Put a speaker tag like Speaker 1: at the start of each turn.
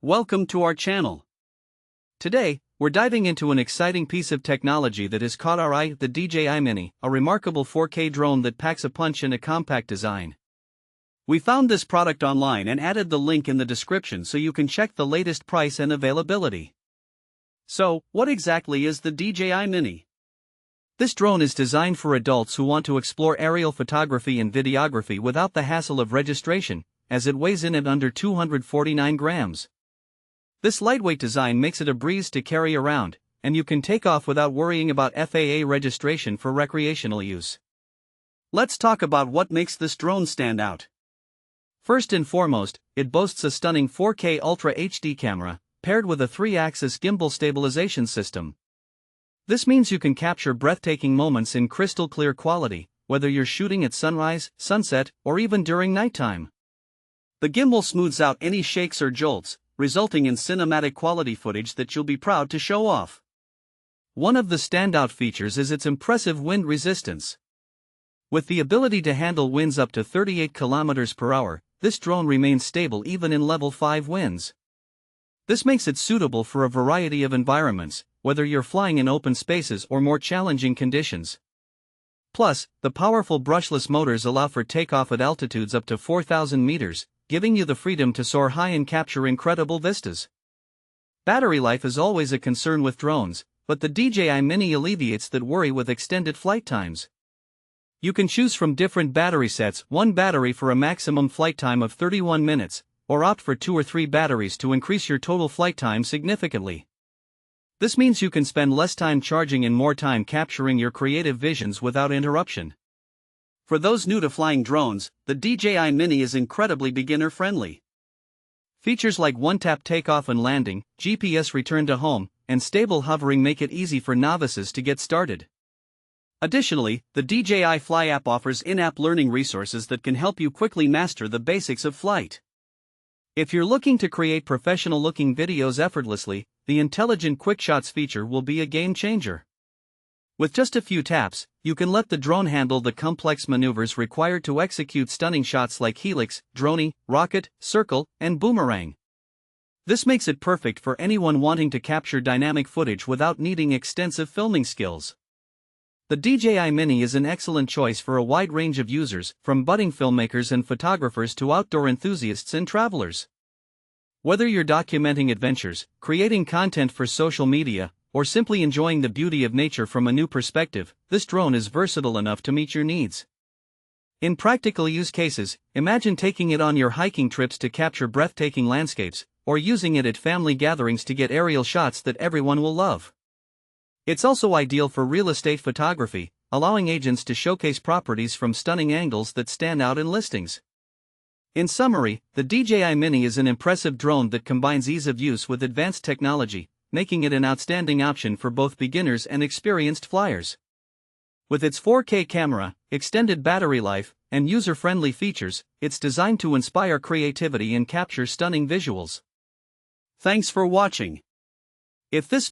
Speaker 1: Welcome to our channel. Today, we're diving into an exciting piece of technology that has caught our eye, the DJI Mini, a remarkable 4K drone that packs a punch in a compact design. We found this product online and added the link in the description so you can check the latest price and availability. So, what exactly is the DJI Mini? This drone is designed for adults who want to explore aerial photography and videography without the hassle of registration, as it weighs in at under 249 grams. This lightweight design makes it a breeze to carry around, and you can take off without worrying about FAA registration for recreational use. Let's talk about what makes this drone stand out. First and foremost, it boasts a stunning 4K Ultra HD camera, paired with a 3-axis gimbal stabilization system. This means you can capture breathtaking moments in crystal clear quality, whether you're shooting at sunrise, sunset, or even during nighttime. The gimbal smooths out any shakes or jolts, resulting in cinematic quality footage that you'll be proud to show off. One of the standout features is its impressive wind resistance. With the ability to handle winds up to 38 km per hour, this drone remains stable even in level 5 winds. This makes it suitable for a variety of environments, whether you're flying in open spaces or more challenging conditions. Plus, the powerful brushless motors allow for takeoff at altitudes up to 4,000 meters, giving you the freedom to soar high and capture incredible vistas. Battery life is always a concern with drones, but the DJI Mini alleviates that worry with extended flight times. You can choose from different battery sets, one battery for a maximum flight time of 31 minutes, or opt for 2 or 3 batteries to increase your total flight time significantly. This means you can spend less time charging and more time capturing your creative visions without interruption. For those new to flying drones, the DJI Mini is incredibly beginner-friendly. Features like one-tap takeoff and landing, GPS return to home, and stable hovering make it easy for novices to get started. Additionally, the DJI Fly app offers in-app learning resources that can help you quickly master the basics of flight. If you're looking to create professional-looking videos effortlessly, the Intelligent Quick Shots feature will be a game-changer. With just a few taps, you can let the drone handle the complex maneuvers required to execute stunning shots like helix, droney, rocket, circle, and boomerang. This makes it perfect for anyone wanting to capture dynamic footage without needing extensive filming skills. The DJI Mini is an excellent choice for a wide range of users, from budding filmmakers and photographers to outdoor enthusiasts and travelers. Whether you're documenting adventures, creating content for social media, or simply enjoying the beauty of nature from a new perspective, this drone is versatile enough to meet your needs. In practical use cases, imagine taking it on your hiking trips to capture breathtaking landscapes, or using it at family gatherings to get aerial shots that everyone will love. It's also ideal for real estate photography, allowing agents to showcase properties from stunning angles that stand out in listings. In summary, the DJI Mini is an impressive drone that combines ease of use with advanced technology, making it an outstanding option for both beginners and experienced flyers. With its 4K camera, extended battery life, and user-friendly features, it's designed to inspire creativity and capture stunning visuals. Thanks for watching. If this